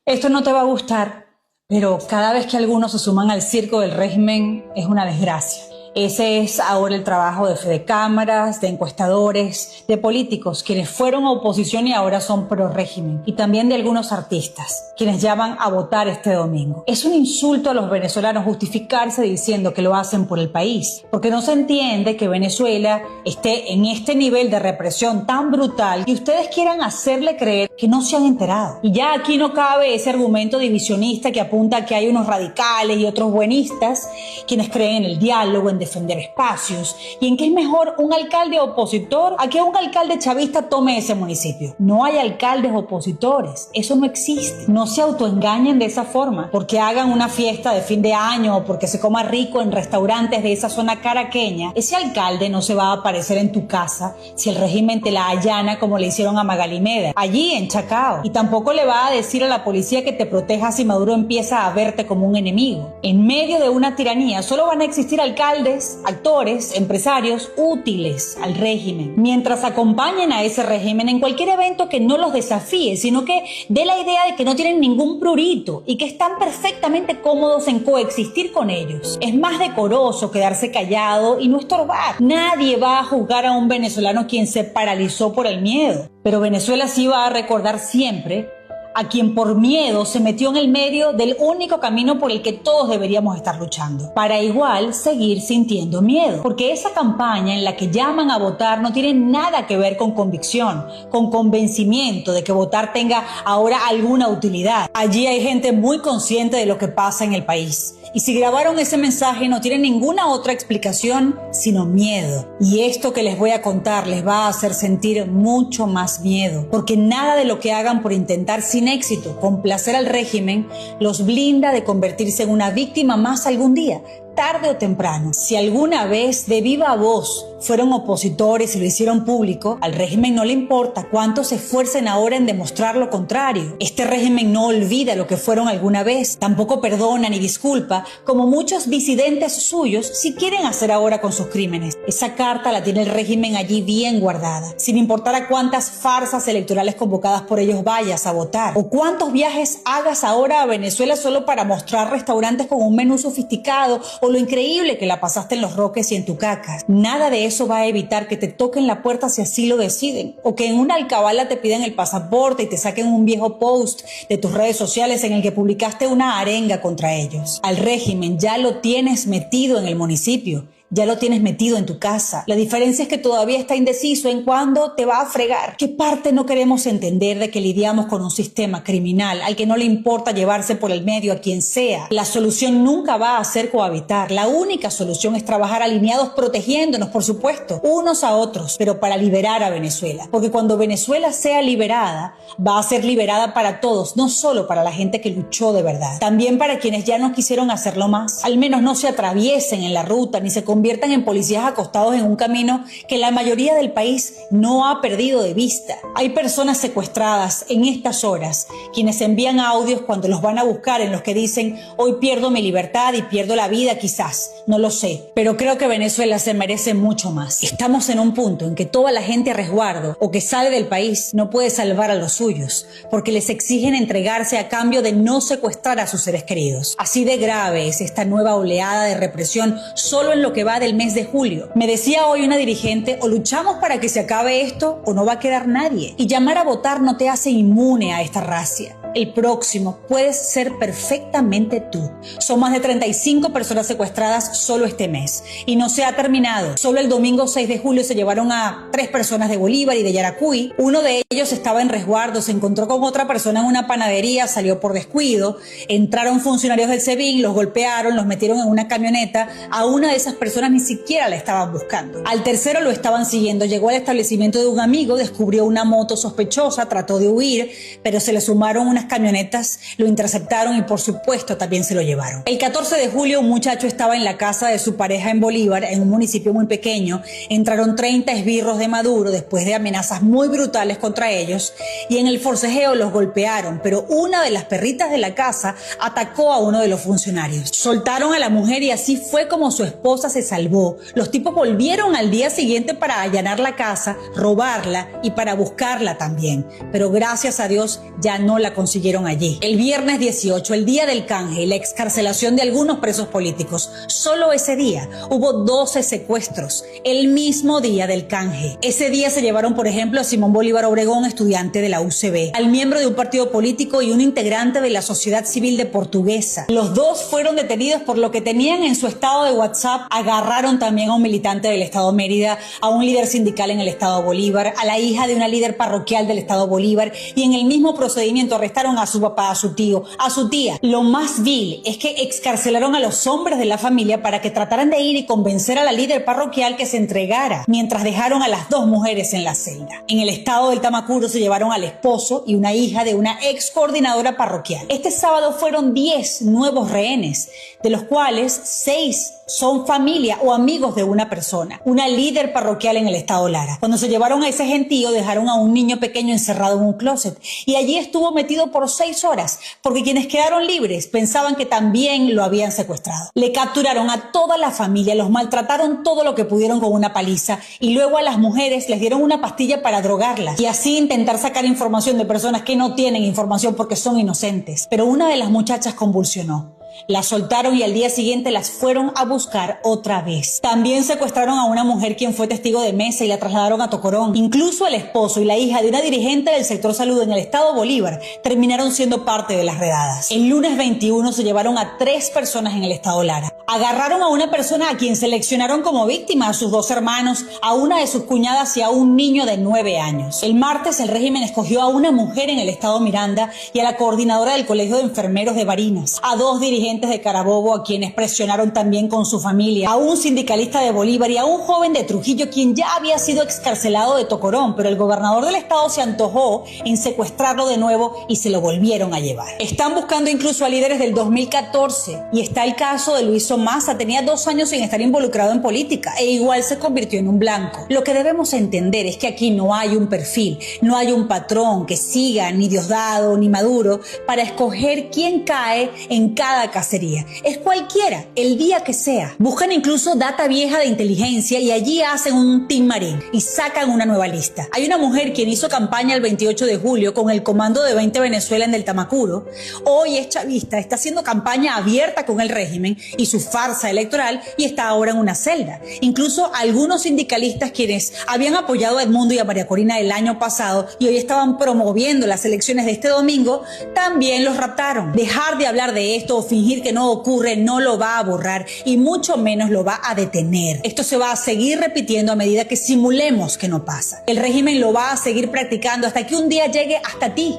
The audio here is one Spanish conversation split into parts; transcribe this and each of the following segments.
Esto no te va a gustar, pero cada vez que algunos se suman al circo del régimen es una desgracia. Ese es ahora el trabajo de fedecámaras, de encuestadores, de políticos, quienes fueron oposición y ahora son pro régimen, y también de algunos artistas, quienes llaman a votar este domingo. Es un insulto a los venezolanos justificarse diciendo que lo hacen por el país, porque no se entiende que Venezuela esté en este nivel de represión tan brutal y ustedes quieran hacerle creer que no se han enterado. Y ya aquí no cabe ese argumento divisionista que apunta a que hay unos radicales y otros buenistas, quienes creen en el diálogo, en defender espacios y en que es mejor un alcalde opositor a que un alcalde chavista tome ese municipio. No hay alcaldes opositores, eso no existe. No se autoengañen de esa forma porque hagan una fiesta de fin de año o porque se coma rico en restaurantes de esa zona caraqueña. Ese alcalde no se va a aparecer en tu casa si el régimen te la allana como le hicieron a Magali Meder allí en Chacao, y tampoco le va a decir a la policía que te proteja si Maduro empieza a verte como un enemigo. En medio de una tiranía solo van a existir alcaldes, actores, empresarios útiles al régimen, mientras acompañen a ese régimen en cualquier evento que no los desafíe, sino que dé la idea de que no tienen ningún prurito y que están perfectamente cómodos en coexistir con ellos. Es más decoroso quedarse callado y no estorbar. Nadie va a juzgar a un venezolano quien se paralizó por el miedo, pero Venezuela sí va a recordar siempre a quien por miedo se metió en el medio del único camino por el que todos deberíamos estar luchando, para igual seguir sintiendo miedo, porque esa campaña en la que llaman a votar no tiene nada que ver con convicción, con convencimiento de que votar tenga ahora alguna utilidad. Allí hay gente muy consciente de lo que pasa en el país, y si grabaron ese mensaje no tiene ninguna otra explicación sino miedo. Y esto que les voy a contar les va a hacer sentir mucho más miedo, porque nada de lo que hagan por intentar sin éxito complacer al régimen los blinda de convertirse en una víctima más algún día, tarde o temprano. Si alguna vez de viva voz fueron opositores y lo hicieron público, al régimen no le importa cuánto se esfuercen ahora en demostrar lo contrario. Este régimen no olvida lo que fueron alguna vez, tampoco perdona ni disculpa, como muchos disidentes suyos si quieren hacer ahora con sus crímenes. Esa carta la tiene el régimen allí bien guardada, sin importar a cuántas farsas electorales convocadas por ellos vayas a votar, o cuántos viajes hagas ahora a Venezuela solo para mostrar restaurantes con un menú sofisticado o lo increíble que la pasaste en Los Roques y en Tucacas. Nada de eso va a evitar que te toquen la puerta si así lo deciden, o que en una alcabala te pidan el pasaporte y te saquen un viejo post de tus redes sociales en el que publicaste una arenga contra ellos. Al régimen ya lo tienes metido en el municipio, ya lo tienes metido en tu casa. La diferencia es que todavía está indeciso en cuándo te va a fregar. ¿Qué parte no queremos entender de que lidiamos con un sistema criminal al que no le importa llevarse por el medio a quien sea? La solución nunca va a ser cohabitar. La única solución es trabajar alineados, protegiéndonos, por supuesto, unos a otros, pero para liberar a Venezuela. Porque cuando Venezuela sea liberada, va a ser liberada para todos, no solo para la gente que luchó de verdad. También para quienes ya no quisieron hacerlo más. Al menos no se atraviesen en la ruta ni se conviertan en policías acostados en un camino que la mayoría del país no ha perdido de vista. Hay personas secuestradas en estas horas, quienes envían audios cuando los van a buscar en los que dicen: hoy pierdo mi libertad y pierdo la vida quizás, no lo sé, pero creo que Venezuela se merece mucho más. Estamos en un punto en que toda la gente a resguardo o que sale del país no puede salvar a los suyos, porque les exigen entregarse a cambio de no secuestrar a sus seres queridos. Así de grave es esta nueva oleada de represión solo en lo que va del mes de julio. Me decía hoy una dirigente: o luchamos para que se acabe esto o no va a quedar nadie. Y llamar a votar no te hace inmune a esta racia. El próximo puedes ser perfectamente tú. Son más de 35 personas secuestradas solo este mes. Y no se ha terminado. Solo el domingo 6 de julio se llevaron a 3 personas de Bolívar y de Yaracuy. Uno de ellos estaba en resguardo, se encontró con otra persona en una panadería, salió por descuido. Entraron funcionarios del SEBIN, los golpearon, los metieron en una camioneta. A una de esas personas ni siquiera la estaban buscando. Al tercero lo estaban siguiendo. Llegó al establecimiento de un amigo, descubrió una moto sospechosa, trató de huir, pero se le sumaron unas camionetas, lo interceptaron y por supuesto también se lo llevaron. El 14 de julio un muchacho estaba en la casa de su pareja en Bolívar, en un municipio muy pequeño. Entraron 30 esbirros de Maduro después de amenazas muy brutales contra ellos y en el forcejeo los golpearon, pero una de las perritas de la casa atacó a uno de los funcionarios. Soltaron a la mujer y así fue como su esposa se salvó. Los tipos volvieron al día siguiente para allanar la casa, robarla y para buscarla también, pero gracias a Dios ya no la consiguieron. consiguieron allí. El viernes 18, el día del canje y la excarcelación de algunos presos políticos. Solo ese día hubo 12 secuestros, el mismo día del canje. Ese día se llevaron, por ejemplo, a Simón Bolívar Obregón, estudiante de la UCB, al miembro de un partido político y un integrante de la sociedad civil de Portuguesa. Los dos fueron detenidos por lo que tenían en su estado de WhatsApp. Agarraron también a un militante del estado Mérida, a un líder sindical en el estado Bolívar, a la hija de una líder parroquial del estado Bolívar, y en el mismo procedimiento arrestaron a su papá, a su tío, a su tía. Lo más vil es que excarcelaron a los hombres de la familia para que trataran de ir y convencer a la líder parroquial que se entregara, mientras dejaron a las dos mujeres en la celda. En el estado del Tamacuro se llevaron al esposo y una hija de una ex coordinadora parroquial. Este sábado fueron 10 nuevos rehenes, de los cuales 6 son familia o amigos de una persona, una líder parroquial en el estado Lara. Cuando se llevaron a ese gentío, dejaron a un niño pequeño encerrado en un closet y allí estuvo metido por 6 horas, porque quienes quedaron libres pensaban que también lo habían secuestrado. Le capturaron a toda la familia, los maltrataron todo lo que pudieron con una paliza y luego a las mujeres les dieron una pastilla para drogarlas y así intentar sacar información de personas que no tienen información porque son inocentes. Pero una de las muchachas convulsionó. La soltaron y al día siguiente las fueron a buscar otra vez. También secuestraron a una mujer quien fue testigo de mesa y la trasladaron a Tocorón. Incluso el esposo y la hija de una dirigente del sector salud en el estado Bolívar terminaron siendo parte de las redadas. El lunes 21 se llevaron a 3 personas en el estado Lara. Agarraron a una persona a quien seleccionaron como víctima, a sus 2 hermanos, a una de sus cuñadas y a un niño de 9 años. El martes el régimen escogió a una mujer en el estado Miranda y a la coordinadora del Colegio de Enfermeros de Barinas, a 2 dirigentes de Carabobo a quienes presionaron también con su familia, a un sindicalista de Bolívar y a un joven de Trujillo quien ya había sido excarcelado de Tocorón, pero el gobernador del estado se antojó en secuestrarlo de nuevo y se lo volvieron a llevar. Están buscando incluso a líderes del 2014 y está el caso de Luis Omasa. Tenía 2 años sin estar involucrado en política e igual se convirtió en un blanco. Lo que debemos entender es que aquí no hay un perfil, no hay un patrón que siga ni Diosdado ni Maduro para escoger quién cae en cada cacería. Es cualquiera, el día que sea. Buscan incluso data vieja de inteligencia y allí hacen un Team Marín y sacan una nueva lista. Hay una mujer quien hizo campaña el 28 de julio con el comando de 20 Venezuela en el Tamacuro. Hoy es chavista, está haciendo campaña abierta con el régimen y su farsa electoral y está ahora en una celda. Incluso algunos sindicalistas quienes habían apoyado a Edmundo y a María Corina el año pasado y hoy estaban promoviendo las elecciones de este domingo, también los raptaron. Dejar de hablar de esto o fingir que no ocurre no lo va a borrar y mucho menos lo va a detener. Esto se va a seguir repitiendo a medida que simulemos que no pasa. El régimen lo va a seguir practicando hasta que un día llegue hasta ti.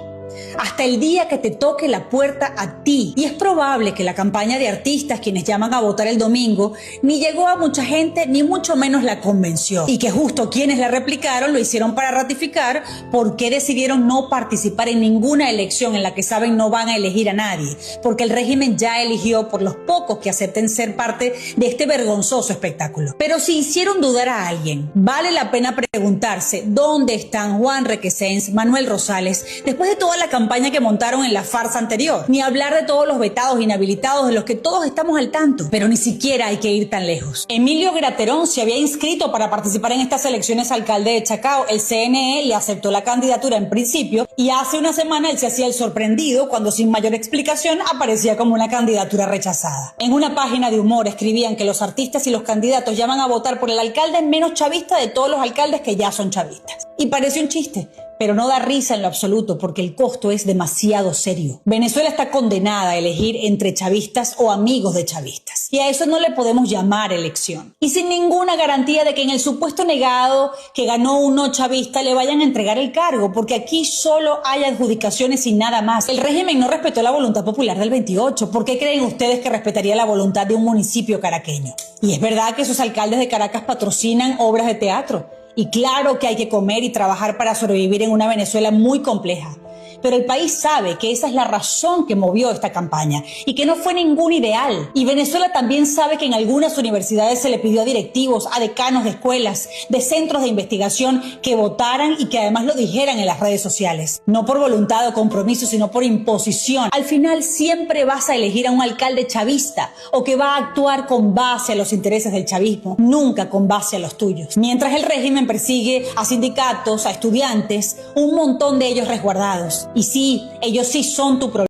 Hasta el día que te toque la puerta a ti. Y es probable que la campaña de artistas, quienes llaman a votar el domingo, ni llegó a mucha gente, ni mucho menos la convenció. Y que justo quienes la replicaron lo hicieron para ratificar por qué decidieron no participar en ninguna elección en la que saben no van a elegir a nadie. Porque el régimen ya eligió por los pocos que acepten ser parte de este vergonzoso espectáculo. Pero si hicieron dudar a alguien, vale la pena preguntarse dónde están Juan Requesens, Manuel Rosales, después de toda la campaña que montaron en la farsa anterior. Ni hablar de todos los vetados, inhabilitados, de los que todos estamos al tanto. Pero ni siquiera hay que ir tan lejos. Emilio Graterón se había inscrito para participar en estas elecciones alcalde de Chacao. El CNE le aceptó la candidatura en principio y hace una semana él se hacía el sorprendido cuando sin mayor explicación aparecía como una candidatura rechazada. En una página de humor escribían que los artistas y los candidatos llaman a votar por el alcalde menos chavista de todos los alcaldes que ya son chavistas. Y parece un chiste, pero no da risa en lo absoluto porque el costo es demasiado serio. Venezuela está condenada a elegir entre chavistas o amigos de chavistas. Y a eso no le podemos llamar elección. Y sin ninguna garantía de que en el supuesto negado que ganó un no chavista le vayan a entregar el cargo, porque aquí solo hay adjudicaciones y nada más. El régimen no respetó la voluntad popular del 28. ¿Por qué creen ustedes que respetaría la voluntad de un municipio caraqueño? Y es verdad que sus alcaldes de Caracas patrocinan obras de teatro. Y claro que hay que comer y trabajar para sobrevivir en una Venezuela muy compleja. Pero el país sabe que esa es la razón que movió esta campaña y que no fue ningún ideal. Y Venezuela también sabe que en algunas universidades se le pidió a directivos, a decanos de escuelas, de centros de investigación que votaran y que además lo dijeran en las redes sociales. No por voluntad o compromiso, sino por imposición. Al final siempre vas a elegir a un alcalde chavista o que va a actuar con base a los intereses del chavismo, nunca con base a los tuyos. Mientras el régimen persigue a sindicatos, a estudiantes, un montón de ellos resguardados. Y sí, ellos sí son tu problema.